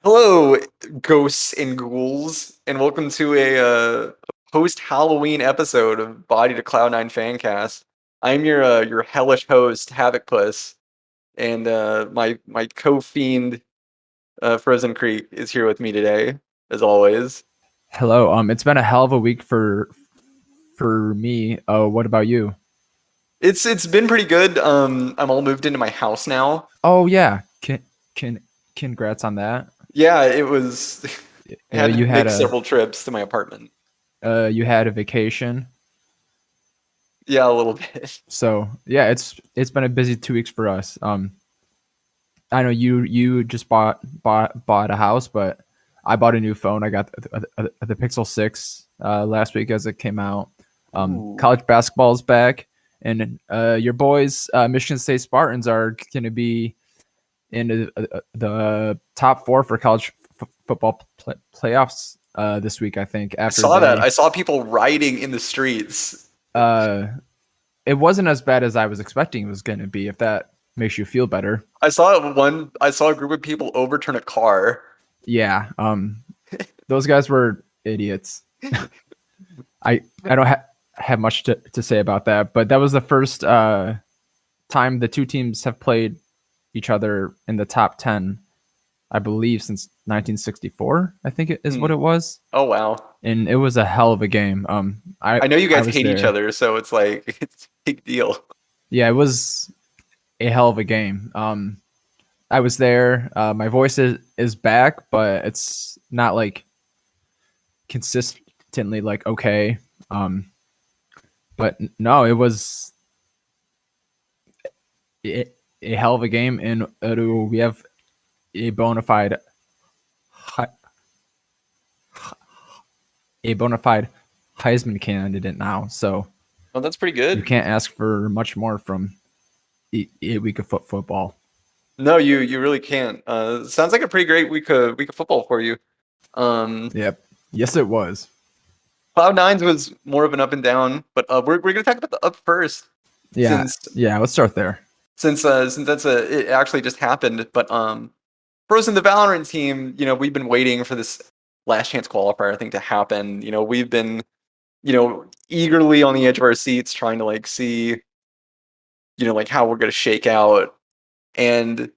Hello, ghosts and ghouls, and welcome to a post-Halloween episode of Bodied to Cloud9 Fancast. I'm your hellish host, Havokpus, and my co-fiend Frozencreek is here with me today, as always. Hello. It's been a hell of a week for me. What about you? It's been pretty good. I'm all moved into my house now. Oh yeah. Can congrats on that. Yeah, it was. I had to You had make a several trips to my apartment. you had a vacation. Yeah, a little bit. So yeah, it's been a busy 2 weeks for us. I know you just bought a house, but I bought a new phone. I got the Pixel 6 last week as it came out. Ooh. College basketball is back, and your boys, Michigan State Spartans, are going to be in the top four for college football playoffs this week. I think I after saw that. they, I saw people riding in the streets. uh, it wasn't as bad as I was expecting it was going to be. If that makes you feel better, I saw a group of people overturn a car. yeah. Those guys were idiots. I don't have much to say about that, but that was the first time the two teams have played each other in the top 10, I believe, since 1964. I think it is what Hmm. it was. Oh wow. And it was a hell of a game. I know you I guys was hate each there. other, so it's like it's a big deal. Yeah, it was a hell of a game. I was there. My voice is back, but it's not like consistently like okay. Um, but no, it was a hell of a game, and we have a bona fide a bona fide Heisman candidate now. So Oh, that's pretty you good. can't ask for much more from a week of football. No, you really can't. Sounds like a pretty great week of football for you. Um, Yep. Yes, it was. Cloud9's was more of an up and down, but we're gonna talk about the up first, Yeah. since Yeah. Let's start there. since it actually just happened. But Frozen, the Valorant team, we've been waiting for this Last Chance Qualifier thing to happen. We've been eagerly on the edge of our seats trying to like see, like how we're gonna shake out. And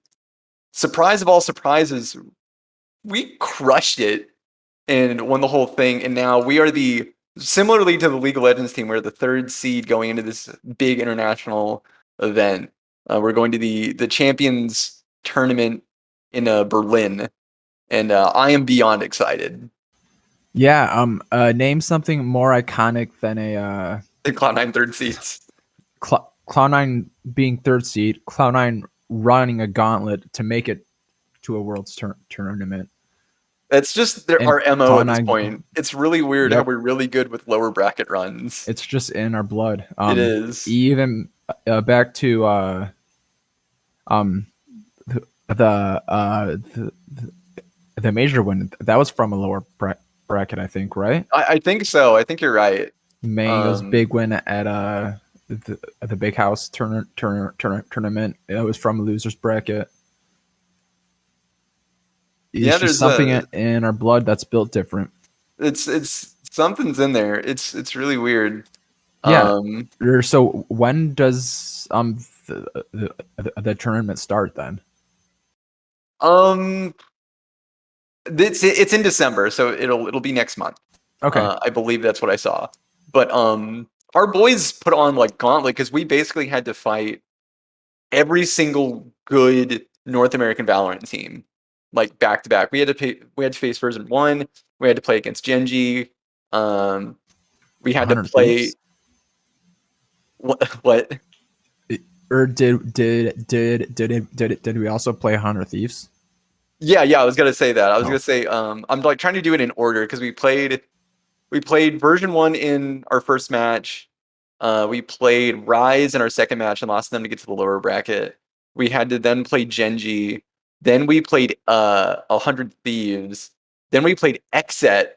surprise of all surprises, we crushed it and won the whole thing. And now we are similarly to the League of Legends team, we're the third seed going into this big international event. We're going to the Champions tournament in Berlin, and I am beyond excited. Yeah. Name something more iconic than a The Cloud9 third seeds. Cloud9 being third seed, Cloud9 running a gauntlet to make it to a World's tournament, That's just and our MO at this Cloud9. point. It's really weird how Yep. we're really good with lower bracket runs. It's just in our blood. It is. Even back to um the the major win that was from a lower bracket, I think, right? I think so. I think you're right. Mango's Um, big win at the Big House tournament. It was from a losers bracket. yeah, It's just there's something in our blood that's built different. it's something's in there. It's really weird. Yeah. Um, So when does the tournament start then? um, it's in December, so it'll be next month. Okay. I believe that's what I saw. But our boys put on like gauntlet because we basically had to fight every single good North American Valorant team, like back to back. We had to face version one. We had to play against Genji. Um, we had to 100 play Thieves. what? Or did we also play 100 Thieves? Yeah. I was gonna say that. I was gonna Oh, say I'm like trying to do it in order because we played version one in our first match. We played Rise in our second match and lost them to get to the lower bracket. We had to then play Genji. Then we played 100 Thieves. Then we played Exet.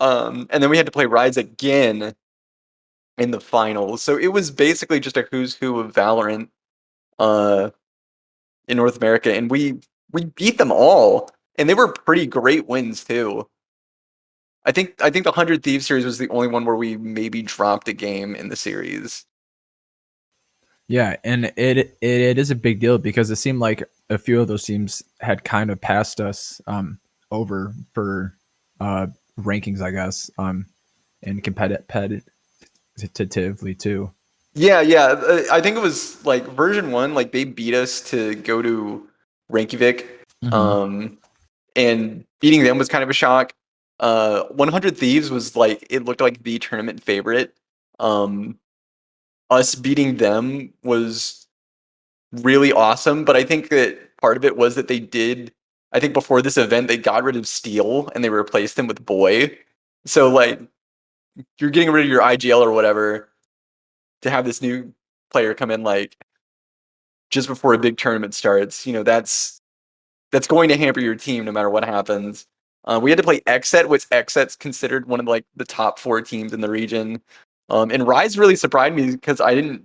And then we had to play Rise again in the finals. So it was basically just a who's who of Valorant uh, in North America, and we beat them all. and they were pretty great wins too. I think the 100 Thieves series was the only one where we maybe dropped a game in the series. Yeah, and it is a big deal because it seemed like a few of those teams had kind of passed us over for rankings, I guess, and competitively too. Yeah. I think it was like version 1, like they beat us to go to Reykjavik. Mm-hmm. And beating them was kind of a shock. 100 Thieves was like, it looked like the tournament favorite. Um, Us beating them was really awesome, but I think that part of it was that I think before this event, they got rid of Steel and they replaced him with Boy. So, like, you're getting rid of your IGL or whatever to have this new player come in, like, just before a big tournament starts. That's going to hamper your team no matter what happens. We had to play Xset, which Xset's considered one of like the top 4 teams in the region. And Rise really surprised me because I didn't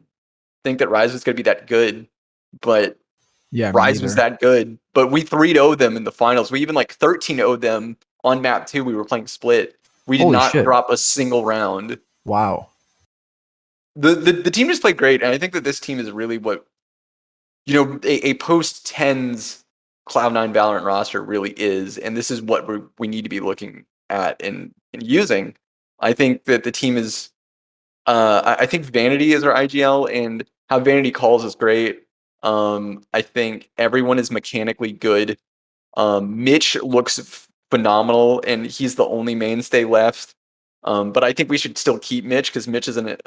think that Rise was going to be that good, but Yeah, me Rise was neither. that good. But we 3-0 them in the finals. We even like 13-0 them on map 2. We were playing split. We did Holy not shit! drop a single round. Wow. The team just played great, and I think that this team is really what a post tens Cloud9 Valorant roster really is, and this is what we need to be looking at and using. I think that the team is. I think Vanity is our IGL, and how Vanity calls is great. I think everyone is mechanically good. Mitch looks phenomenal, and he's the only mainstay left. But I think we should still keep Mitch because Mitch is a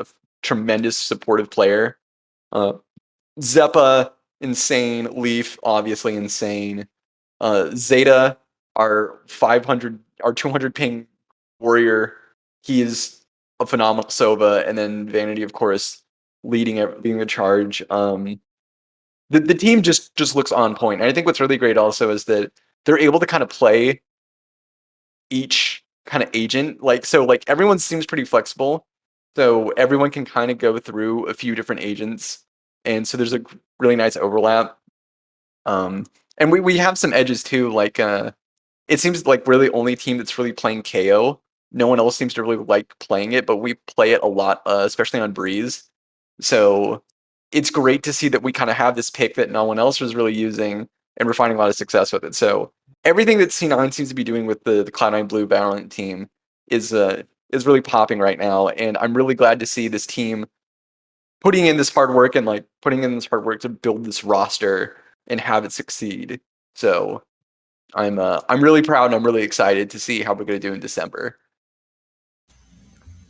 tremendous supportive player. Uh, Zeppa, insane. Leaf, obviously insane. Zeta, our 200 ping warrior, he is a phenomenal Sova, and then Vanity, of course, leading the charge. The team just looks on point, and I think what's really great also is that they're able to kind of play each kind of agent. Like everyone seems pretty flexible, so everyone can kind of go through a few different agents, and so there's a really nice overlap. And we have some edges too. Like it seems like we're the only team that's really playing KO. No one else seems to really like playing it, but we play it a lot, especially on Breeze. So it's great to see that we kind of have this pick that no one else was really using, and we're finding a lot of success with it. So everything that C9 seems to be doing with the Cloud9 Blue Valorant team is really popping right now, and I'm really glad to see this team putting in this hard work and like putting in this hard work to build this roster and have it succeed. So I'm really proud and I'm really excited to see how we're going to do in December.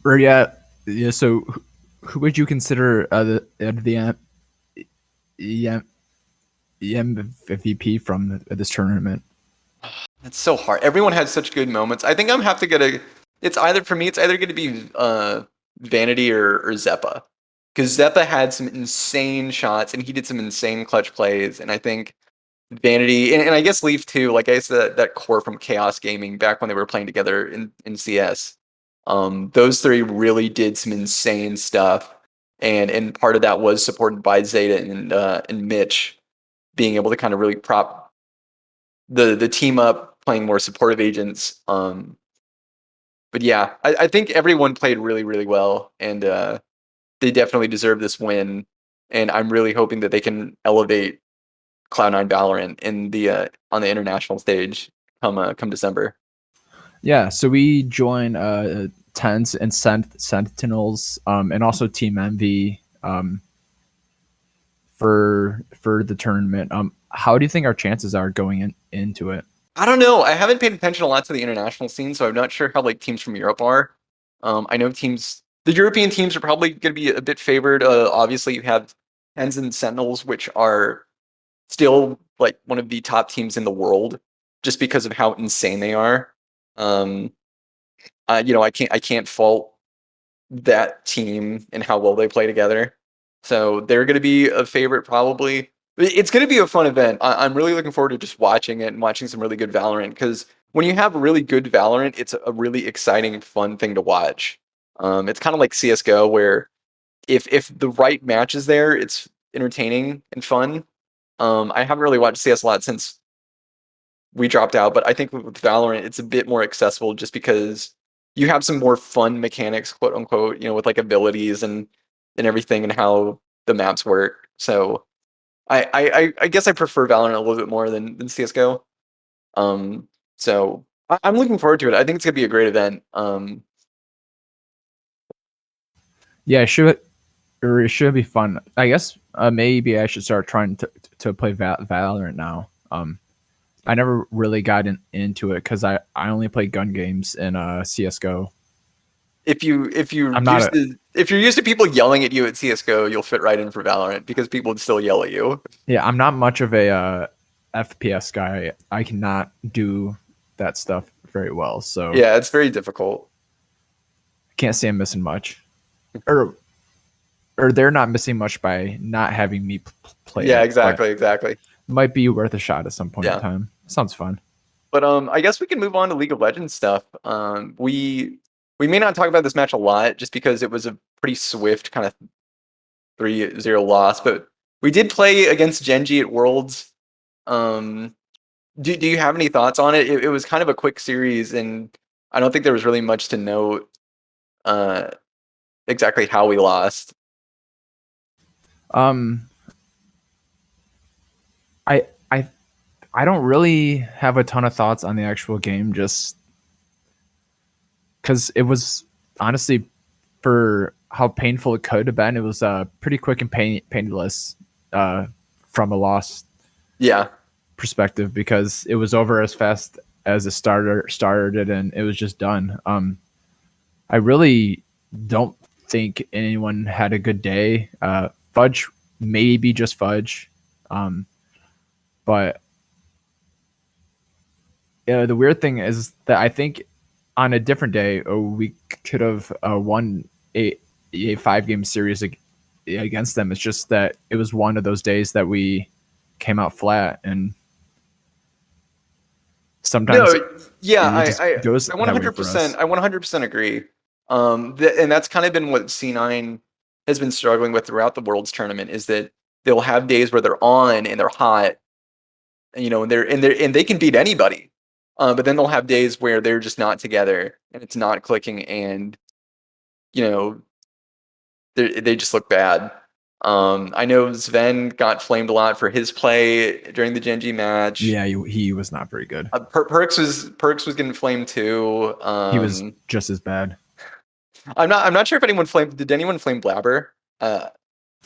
Or yeah. So, who would you consider the MVP from this tournament? It's so hard. Everyone had such good moments. I think I'm have to get a. It's either for me. It's either going to be Vanity or Zeppa, because Zeppa had some insane shots and he did some insane clutch plays. And I think Vanity and I guess Leaf too. Like I said, that core from Chaos Gaming back when they were playing together in CS. Those 3 really did some insane stuff, and part of that was supported by Zeta and Mitch being able to kind of really prop the team up, playing more supportive agents. But yeah, I think everyone played really really well, and they definitely deserve this win. And I'm really hoping that they can elevate Cloud9 Valorant in the on the international stage come December. Yeah, so we join Tens and Sentinels, and also Team Envy for the tournament. How do you think our chances are going into it? I don't know. I haven't paid attention a lot to the international scene, so I'm not sure how like teams from Europe are. I know the European teams are probably going to be a bit favored. Obviously, you have Hens and Sentinels, which are still like one of the top teams in the world, just because of how insane they are. Um, I can't fault that team and how well they play together. So they're going to be a favorite probably. It's going to be a fun event. I'm really looking forward to just watching it and watching some really good Valorant, because when you have really good Valorant, it's a really exciting, fun thing to watch. It's kind of like CS:GO, where if the right match is there, it's entertaining and fun. I haven't really watched CS a lot since we dropped out. But I think with Valorant, it's a bit more accessible just because you have some more fun mechanics, quote unquote, with like abilities and everything and how the maps work. So I guess I prefer Valorant a little bit more than CS:GO. So I'm looking forward to it. I think it's gonna be a great event. Yeah, it should be fun. I guess maybe I should start trying to play Valorant now. I never really got into it because I only play gun games in CS:GO. If you're I'm not used a to if you're used to people yelling at you at CS:GO, you'll fit right in for Valorant because people would still yell at you. Yeah, I'm not much of a FPS guy. I cannot do that stuff very well, so Yeah, it's very difficult. I can't say I'm missing much. Or or they're not missing much by not having me play Yeah, it, but exactly. it might be worth a shot at some point in Yeah. time. Sounds fun. But I guess we can move on to League of Legends stuff. We may not talk about this match a lot just because it was a pretty swift kind of 3-0 loss, but we did play against Genji at Worlds. Um, do you have any thoughts on it? It was kind of a quick series, and I don't think there was really much to note uh, exactly how we lost. Um, I I I don't really have a ton of thoughts on the actual game, just because it was honestly for how painful it could have been. It was pretty quick and painless from a loss Yeah. perspective because it was over as fast as it started and it was just done. I really don't think anyone had a good day. Fudge, maybe just Fudge, but the weird thing is that I think on a different day, we could have won a 5 game series against them. It's just that it was one of those days that we came out flat, and sometimes No, yeah, it just goes I that way for 100% us. I 100% agree. And that's kind of been what C9 has been struggling with throughout the Worlds tournament is that they'll have days where they're on and they're hot, and they can beat anybody. But then they'll have days where they're just not together and it's not clicking, and you know they just look bad. I know Sven got flamed a lot for his play during the Genji match. Yeah, he was not very good. Perks was getting flamed too. He was just as bad. I'm not sure if anyone flamed. Did anyone flame Blabber? I'm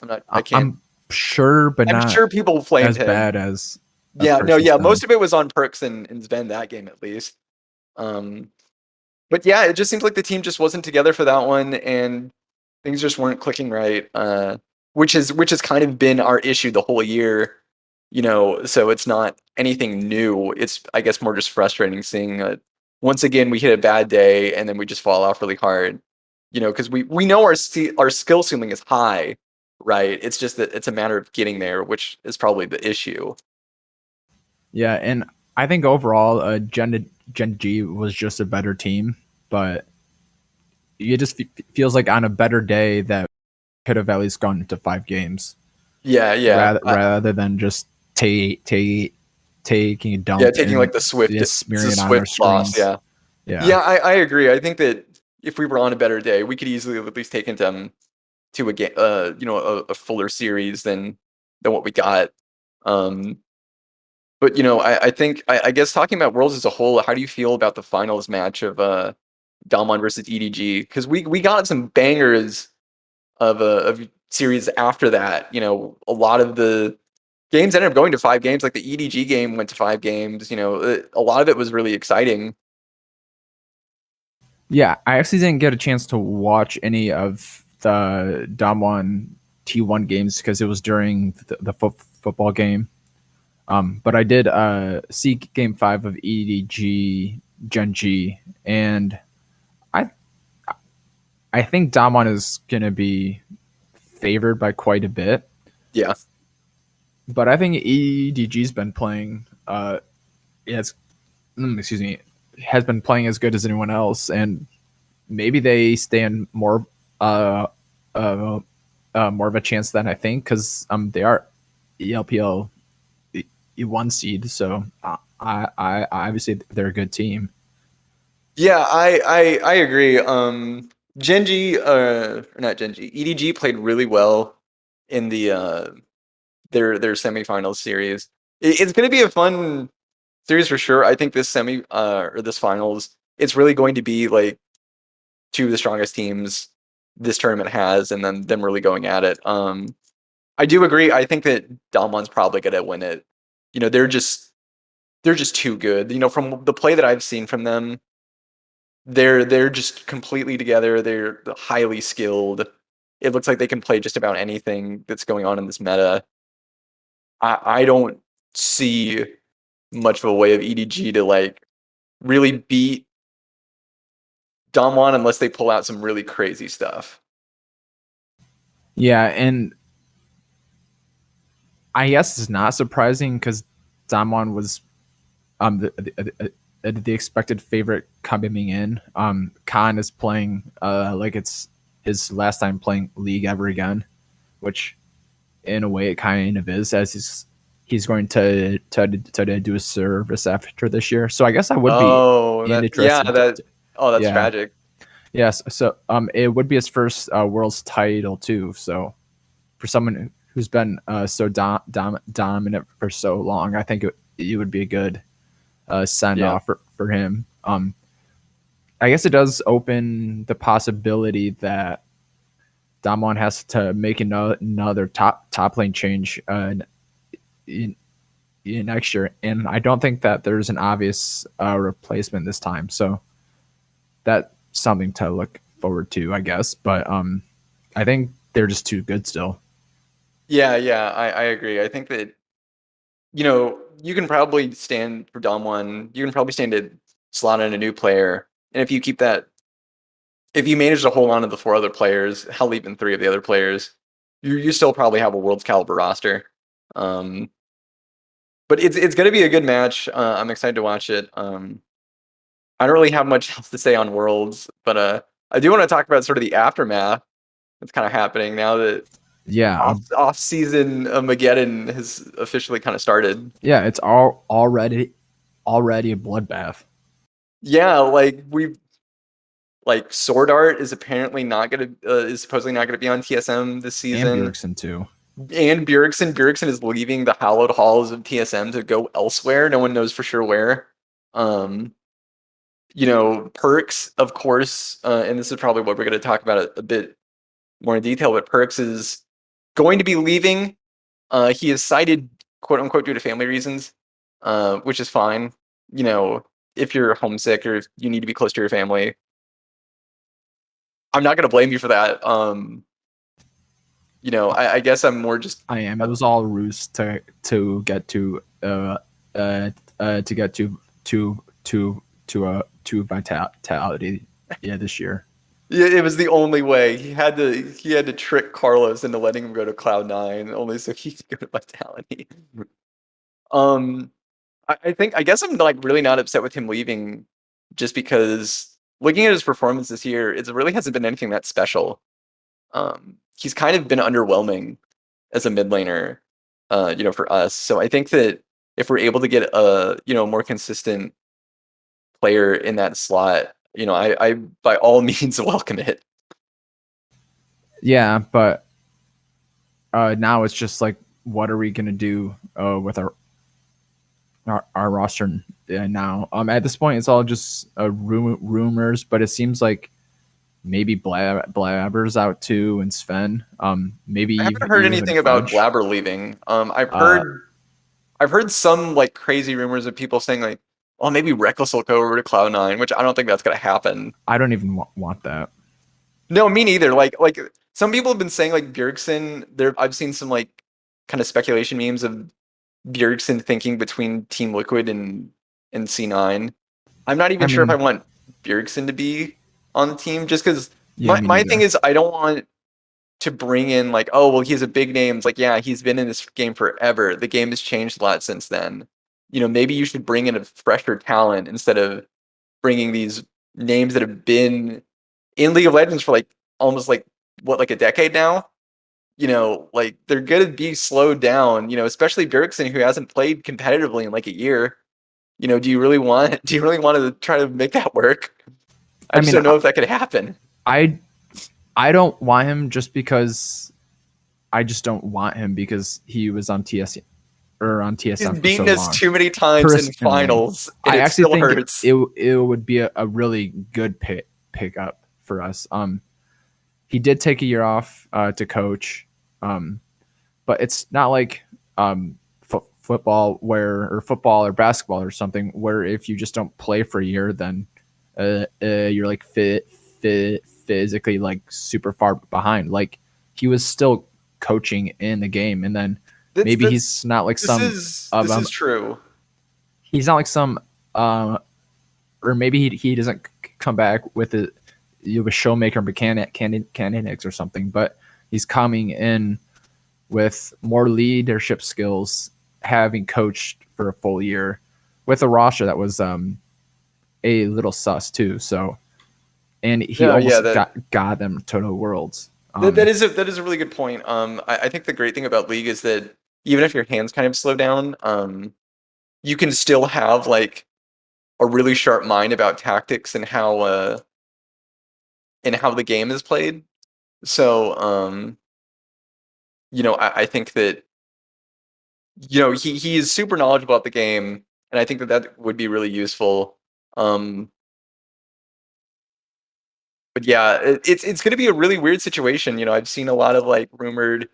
not. I can't. I'm sure, but I'm not sure people flamed as him. bad as Yeah, no, Perks and yeah. Sven. Most of it was on Perks and Sven that game at least. Um, but yeah, it just seems like the team just wasn't together for that one, and things just weren't clicking right. Which has kind of been our issue the whole year. So it's not anything new. It's, I guess, more just frustrating seeing once again we hit a bad day and then we just fall off really hard. Because we know our skill ceiling is high, right? It's just that it's a matter of getting there, which is probably the issue. Yeah, and I think overall, Gen G was just a better team, but it just feels like on a better day that could have at least gone into 5 games Yeah. rather than just taking a Yeah, dump taking like and the swift, just the smearing it on our swift loss. screens. Yeah, Yeah, yeah, I agree. I think that if we were on a better day, we could easily have at least taken them to a game, a fuller series than what we got. Um, but I think I guess talking about Worlds as a whole, how do you feel about the finals match of Dalmon versus EDG? Because we got some bangers of series after that. A lot of the games ended up going to 5 games. Like the EDG game went to 5 games. A lot of it was really exciting. yeah. I actually didn't get a chance to watch any of the Damwon T1 games because it was during the football game. But I did see Game 5 of EDG Gen G, and I I think Damwon is gonna be favored by quite a bit. Yeah. But I think EDG's been playing. Has excuse me, has been playing as good as anyone else, and maybe they stand uh, more of a chance than I think because they are ELPL one seed. So I obviously they're a good team. Yeah, I agree. Genji, not Genji, EDG played really well in the their semifinals series. It's going to be a fun series for sure. I think this or this finals, it's really going to be like two of the strongest teams this tournament has, and then them really going at it. I do agree. I think that Dalmon's probably going to win it. You know, they're just too good. You know, from the play that I've seen from them, they're just completely together. They're highly skilled. It looks like they can play just about anything that's going on in this meta. I don't see much of a way of EDG to like really beat Damwon unless they pull out some really crazy stuff. Yeah, and I guess it's not surprising because Damwon was the expected favorite coming in. Khan is playing like it's his last time playing League ever again, which in a way it kind of is, as he's going to do a service after this year. So I guess I would be Oh, interested. that's Yeah, tragic. yes. So it would be his first world's title too. So for someone who's been so dominant for so long, I think it would be a good send Yeah. off for him. I guess it does open the possibility that Damwon has to make another top lane change in next year, and I don't think that there's an obvious replacement this time. So that's something to look forward to, I guess. But I think they're just too good still. Yeah, I agree. I think that, you know, you can probably stand for Damwon. You can probably stand to slot in a new player. And if you keep that, if you manage to hold on to the four other players, hell, even three of the other players, you still probably have a world's caliber roster. Um, but it's going to be a good match. I'm excited to watch it. I don't really have much else to say on Worlds, but I do want to talk about sort of the aftermath that's kind of happening now that Yeah, off season Mageddon has officially kind of started. yeah, it's already a bloodbath. Yeah, like Sword Art is apparently not gonna is supposedly not gonna be on TSM this And season. Bjergsen too. And Bjergsen is leaving the hallowed halls of TSM to go elsewhere. No one knows for sure where. Um, you know, Perks, of course, and this is probably what we're going to talk about a bit more in detail. But Perks is going to be leaving. He is cited, quote unquote, due to family reasons, which is fine. You know, if you're homesick or if you need to be close to your family, I'm not going to blame you for that. You know, I guess I'm more just. I am. It was all a ruse to get to get to vitality. Yeah, this year. Yeah, it was the only way. He had to trick Carlos into letting him go to Cloud9 only so he could go to Vitality. Um, I guess I'm like really not upset with him leaving, just because looking at his performance this year, it really hasn't been anything that special. He's kind of been underwhelming as a mid laner, you know, for us. So I think that if we're able to get a, you know, more consistent player in that slot, you know, I by all means welcome it. Yeah, but now it's just like, what are we gonna do with our roster now? At this point, it's all just rumors, but it seems like maybe Blabber's out too, and Sven. Maybe I haven't heard even anything about Fudge. Blabber leaving. Uh, I've heard some like crazy rumors of people saying like, "Oh, maybe Reckless will go over to Cloud9," which I don't think that's gonna happen. I don't even want that. No, me neither. Like some people have been saying like Bjergsen. There, I've seen some like kind of speculation memes of Bjergsen thinking between Team Liquid and C9. I'm not I even sure if I mean, want Bjergsen to be on the team, just because yeah, me my thing neither. is I don't want to bring in like, oh well, he's a big name. It's like, yeah, he's been in this game forever. The game has changed a lot since then. You know, maybe you should bring in a fresher talent instead of bringing these names that have been in League of Legends for like almost like what, like a decade now. like they're gonna be slowed down, especially Bjergsen, who hasn't played competitively in like a year. Do you really want to try to make that work? I I just mean, don't know if that could happen. I I don't want him just because I just don't want him because he was on TS or on He's TSM for so beaten us long. too many times in Personally, finals, and I it actually still think hurts. it would be a really good pickup for us. He did take a year off to coach, but it's not like football or football or basketball or something where if you just don't play for a year, then you're like physically like super far behind. Like he was still coaching in the game, and then That's maybe that's he's not like some this is true. he's not like some or maybe he doesn't come back with a showmaker mechanics or something, but he's coming in with more leadership skills, having coached for a full year with a roster that was a little sus too. So, and he No, yeah, almost got them to the worlds. that is a really good point. I think the great thing about League is that even if your hands kind of slow down, you can still have like a really sharp mind about tactics and how the game is played. So, I think that he is super knowledgeable about the game, and I think that would be really useful. Um, but yeah, it's going to be a really weird situation. I've seen a lot of like rumored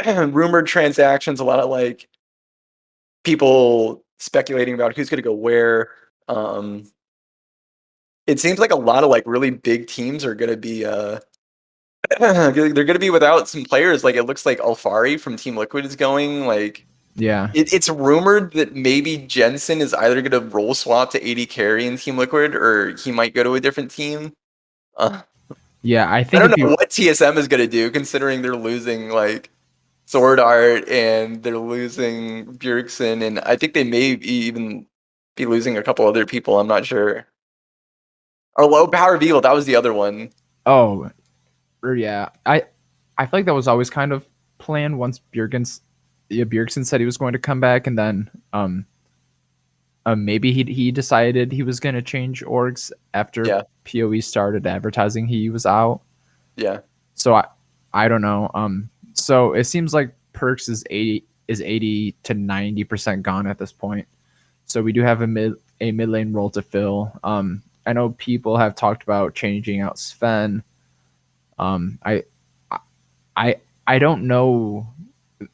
rumored transactions, a lot of like people speculating about who's going to go where. Um, it seems like a lot of like really big teams are going to be they're going to be without some players. Like it looks like Alfari from Team Liquid is going. Like Yeah, it's rumored that maybe Jensen is either going to roll swap to AD carry in Team Liquid, or he might go to a different team. Uh, yeah. I I think don't if know you what TSM is going to do, considering they're losing like Sword Art and they're losing Bjergsen, and I think they may even be losing a couple other people. I'm not sure. Or Low Power Beetle, that was the other one. oh or yeah, I feel like that was always kind of planned once Bjergsen said he was going to come back, and then maybe he decided he was going to change orgs after Yeah, PoE started advertising he was out. yeah. So I don't know. So it seems like Perks is 80 to 90% gone at this point. So we do have a mid lane role to fill. I know people have talked about changing out Sven. Um, I I I don't know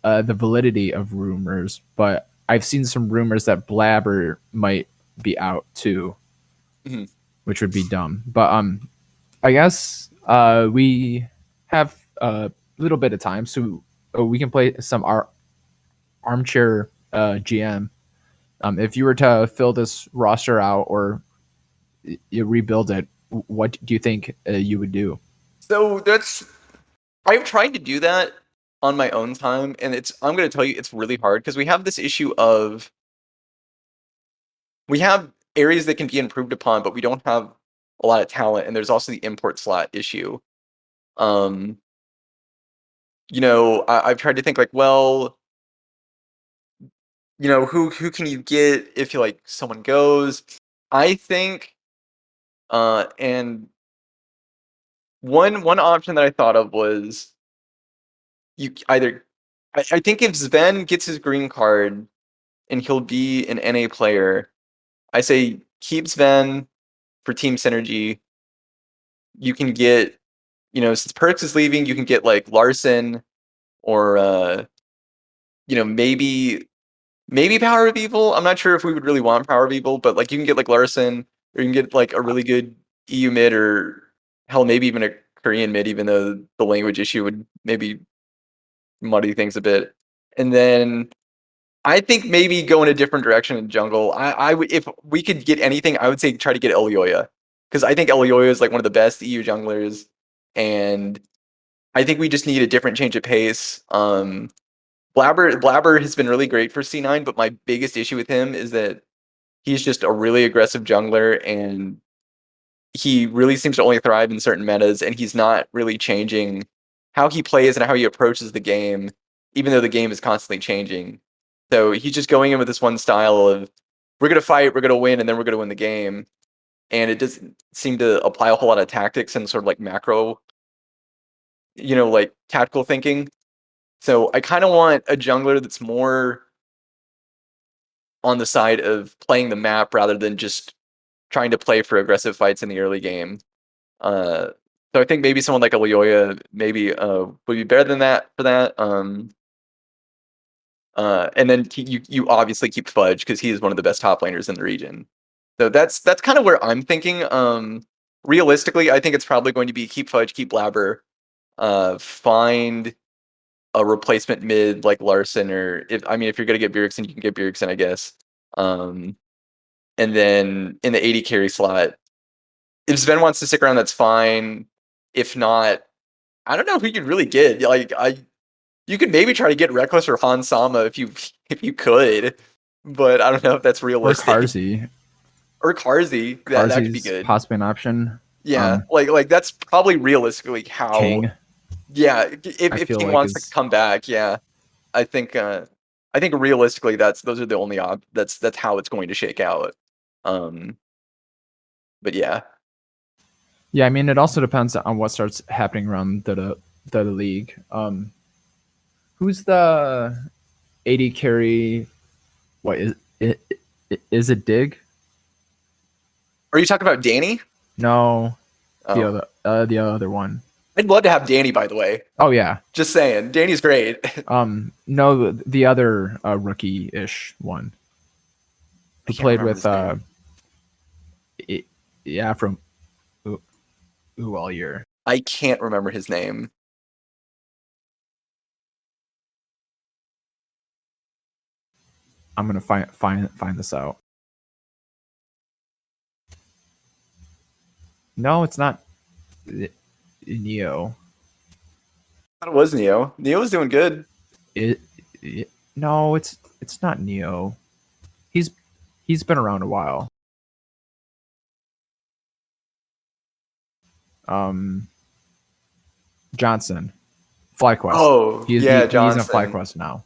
the validity of rumors, but I've seen some rumors that Blabber might be out too, Mhm. which would be dumb. But I guess we have a little bit of time, so we can play some armchair GM. If you were to fill this roster out or you rebuild it, what do you think you would do? So I've tried to do that on my own time, and I'm going to tell you it's really hard because we have this issue of we have areas that can be improved upon, but we don't have a lot of talent, and there's also the import slot issue. Um, I've tried to think like, well, who can you get if you like someone goes? I think, and one option that I thought of was you either. I think if Sven gets his green card and he'll be an NA player, I say keep Sven for team synergy. You can get, since Perks is leaving, you can get like Larson or maybe Power of Evil. I'm not sure if we would really want Power of Evil, but like you can get like Larson, or you can get like a really good EU mid, or hell, maybe even a Korean mid, even though the language issue would maybe muddy things a bit. And then I think maybe go in a different direction in jungle. I would, if we could get anything, I would say try to get Elyoya, because I think Elyoya is like one of the best EU junglers, and I think we just need a different change of pace. Blabber has been really great for C9, but my biggest issue with him is that he's just a really aggressive jungler, and he really seems to only thrive in certain metas, and he's not really changing how he plays and how he approaches the game, even though the game is constantly changing. So he's just going in with this one style of we're gonna fight, we're gonna win, and then we're gonna win the game. And it doesn't seem to apply a whole lot of tactics and sort of like macro, like tactical thinking. So I kind of want a jungler that's more on the side of playing the map rather than just trying to play for aggressive fights in the early game. So I think maybe someone like a Leoya maybe would be better than that for that. And then you obviously keep Fudge because he is one of the best top laners in the region. So that's kind of where I'm thinking. Realistically, I think it's probably going to be keep Fudge, keep Blabber, find a replacement mid like Larson, or if you're gonna get Bjergsen, you can get Bjergsen, I guess. And then in the 80 carry slot, if Sven wants to stick around, that's fine. If not, I don't know who you'd really get. You could maybe try to get Reckless or Han Sama if you could, but I don't know if that's realistic. Or Carzzy. Or Carzzy. That could be good. Possibly an option. Yeah, like that's probably realistically how King. Yeah, if King like wants to come back, yeah. I think realistically those are the only that's how it's going to shake out. But yeah. Yeah, I mean it also depends on what starts happening around the league. Who's the 80 carry? What is it? Is it Dig? Are you talking about Danny? No, the other one. I'd love to have Danny, by the way. Oh yeah, just saying, Danny's great. No, the other rookie-ish one who played with from all year. I can't remember his name. I'm gonna find this out. No, it's not Neo. I thought it was Neo. Neo was doing good. No, it's not Neo. He's been around a while. Johnson, FlyQuest. Oh, he's in FlyQuest now.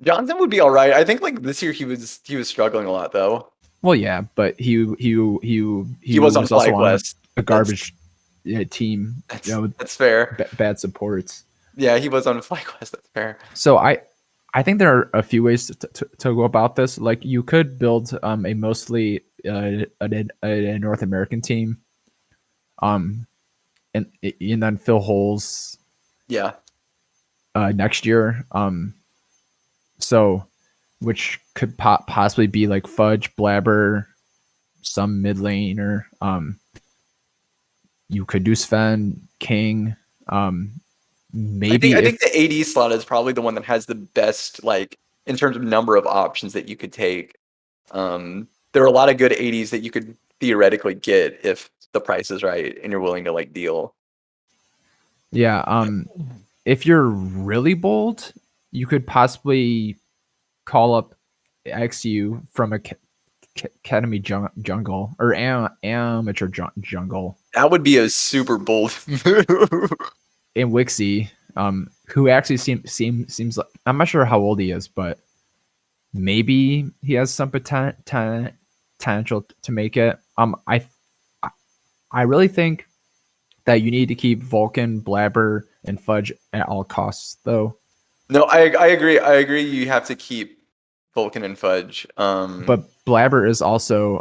Johnson would be all right. I think like this year he was struggling a lot though. Well, yeah, but he was on also on FlyQuest. A garbage team. That's fair. Bad supports. Yeah, he was on FlyQuest. That's fair. So I think there are a few ways to go about this. Like you could build a mostly a North American team, and then fill holes. Yeah. Next year, so which could possibly be like Fudge, Blabber, some mid laner. You could do Sven, King. Maybe I think the AD slot is probably the one that has the best, like, in terms of number of options that you could take. There are a lot of good ADs that you could theoretically get if the price is right and you're willing to like deal. Yeah. If you're really bold, you could possibly call up XU from Academy Jungle or Amateur Jungle. That would be a super bold move. In Wixie, who actually seems like, I'm not sure how old he is, but maybe he has some potential to make it. I really think that you need to keep Vulcan, Blabber, and Fudge at all costs, though. No, I agree. You have to keep Vulcan and Fudge. But Blabber is also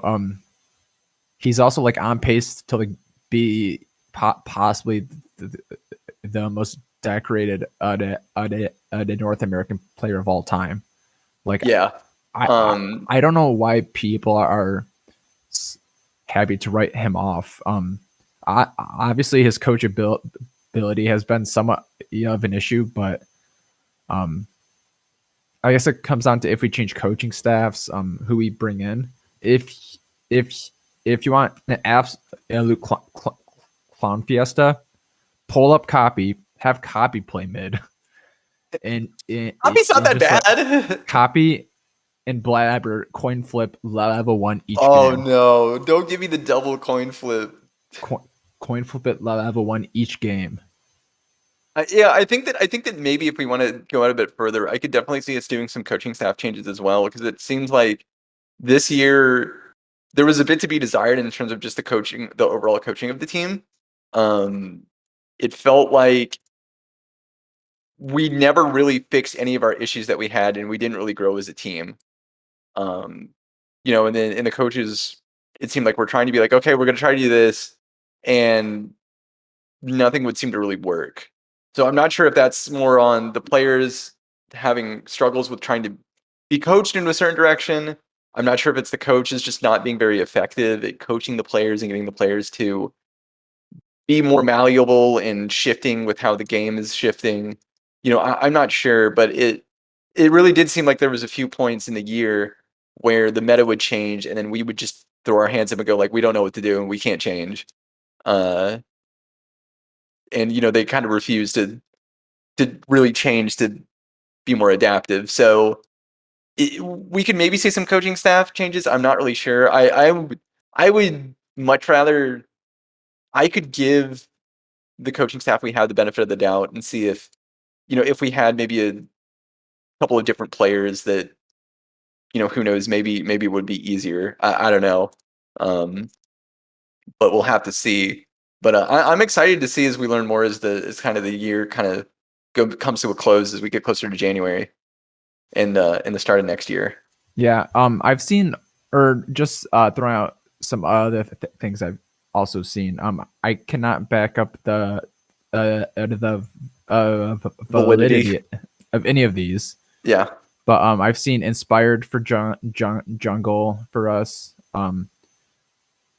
he's also like on pace to like be possibly the most decorated North American player of all time. Like, yeah, I don't know why people are happy to write him off. Obviously his coachability has been somewhat of an issue, but I guess it comes down to if we change coaching staffs, who we bring in. If you want an absolute clown fiesta, pull up Copy, have Copy play mid, and Copy's not that bad. Like, Copy and Blabber coin flip level 1 each. Oh game. No! Don't give me the double coin flip. coin flip it level 1 each game. Yeah, I think that maybe if we want to go out a bit further, I could definitely see us doing some coaching staff changes as well, because it seems like this year there was a bit to be desired in terms of just the overall coaching of the team. It felt like we never really fixed any of our issues that we had, and we didn't really grow as a team. And then in the coaches, it seemed like we're trying to be like, okay, we're going to try to do this, and nothing would seem to really work. So I'm not sure if that's more on the players having struggles with trying to be coached into a certain direction. I'm not sure if it's the coaches just not being very effective at coaching the players and getting the players to be more malleable and shifting with how the game is shifting. I'm not sure, but it really did seem like there was a few points in the year where the meta would change, and then we would just throw our hands up and go like, we don't know what to do and we can't change. And they kind of refused to really change to be more adaptive. So we could maybe see some coaching staff changes. I'm not really sure. I would much rather I could give the coaching staff we have the benefit of the doubt and see if we had maybe a couple of different players that who knows, maybe it would be easier. I don't know, but we'll have to see. But I'm excited to see as we learn more as kind of the year kind of comes to a close as we get closer to January and in the start of next year. Yeah, I've seen, or just throwing out some other things I've also seen. I cannot back up the validity of any of these. Yeah, but I've seen inspired for jungle for us.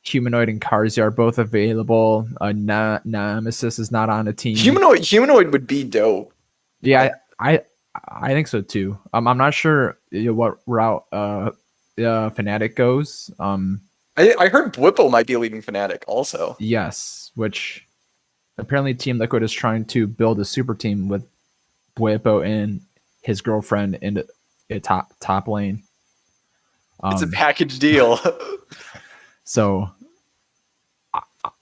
Humanoid and Karzi are both available. Nemesis is not on a team. Humanoid would be dope. Yeah, I think so too. I'm not sure what route Fnatic goes. I heard Blippo might be leaving Fnatic also. Yes, which apparently Team Liquid is trying to build a super team with Blippo and his girlfriend in a top lane. It's a package deal. So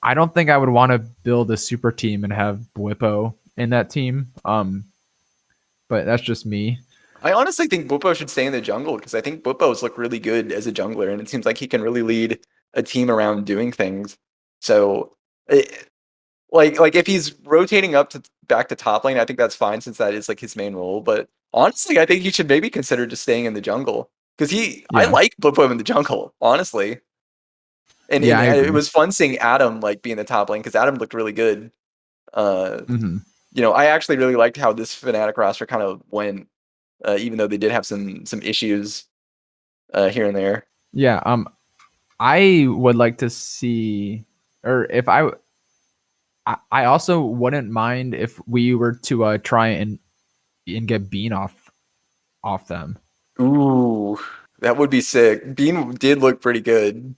I don't think I would want to build a super team and have Blippo in that team. But that's just me. I honestly think Blippo should stay in the jungle because I think Blippo's look really good as a jungler, and it seems like he can really lead a team around doing things. So, like if he's rotating up back to top lane, I think that's fine since that is like his main role. But honestly, I think he should maybe consider just staying in the jungle because I like Blippo in the jungle, honestly. And it was fun seeing Adam like be in the top lane because Adam looked really good. I actually really liked how this Fnatic roster kind of went, even though they did have some issues here and there. Yeah, I would like to see, or if I also wouldn't mind if we were to try and get Bean off them. Ooh, that would be sick. Bean did look pretty good.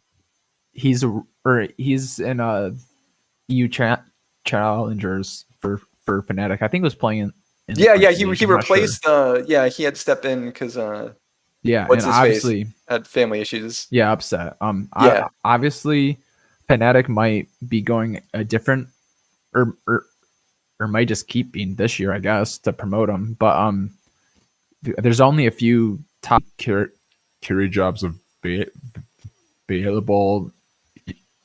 He's in EU challengers for Fnatic. I think he was playing in he replaced he had to step in because what's his obviously face had family issues. Yeah, upset. Obviously Fnatic might be going a different or might just keep being this year, I guess, to promote him. But there's only a few top carry jobs available.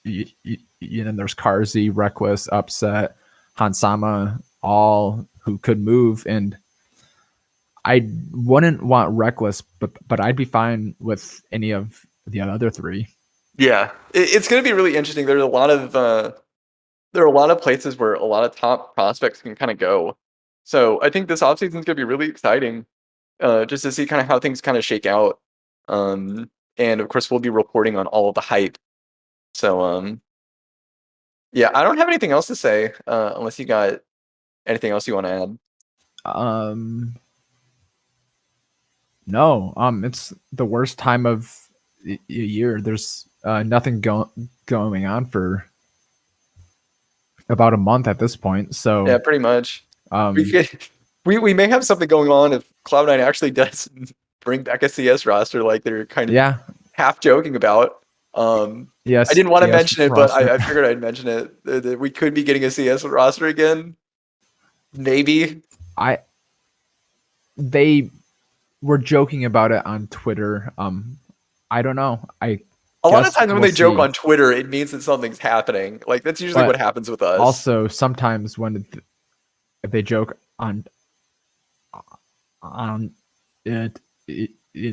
There's Karzi, Reckless, Upset, Hansama, all who could move, and I wouldn't want Reckless, but I'd be fine with any of the other three. Yeah, it's going to be really interesting. There are a lot of places where a lot of top prospects can kind of go. So I think this offseason is going to be really exciting, just to see kind of how things kind of shake out. And of course, we'll be reporting on all of the hype. So yeah, I don't have anything else to say unless you got anything else you want to add. No, it's the worst time of the year. There's nothing going on for about a month at this point. So yeah, pretty much. We may have something going on if Cloud9 actually does bring back a CS roster like they're kind of half joking about. Yes, I didn't want to yes, mention it, but roster. I figured I'd mention it. That we could be getting a CS roster again. Maybe. They were joking about it on Twitter. I don't know. I A lot of guess times when we'll they joke see. on Twitter, it means that something's happening. Like that's usually what But happens with us. also sometimes if they joke on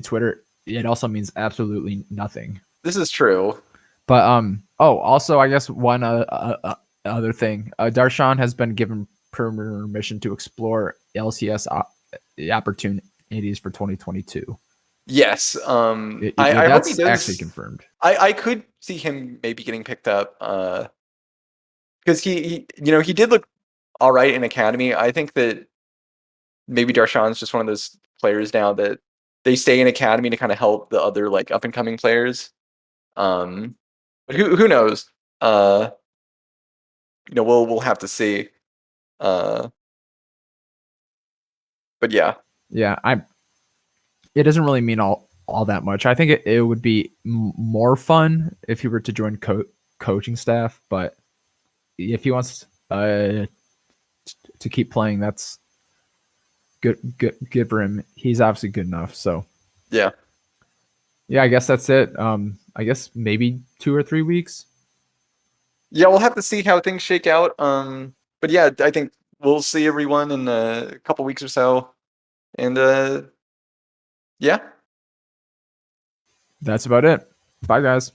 Twitter, it also means absolutely nothing. This is true. But also I guess one other thing, Darshan has been given permission to explore LCS opportunities for 2022. Yes. Yeah, I hope he that's actually does. confirmed. I could see him maybe getting picked up. Because he did look all right in academy. I think that maybe Darshan's just one of those players now that they stay in academy to kind of help the other like up and coming players. But who knows? We'll have to see. But yeah. Yeah, it doesn't really mean all that much. I think it would be more fun if he were to join coaching staff, but if he wants to keep playing, that's good for him. He's obviously good enough. So Yeah. I guess that's it. I guess maybe 2 or 3 weeks. Yeah, we'll have to see how things shake out. But yeah, I think we'll see everyone in a couple weeks or so. And yeah. That's about it. Bye, guys.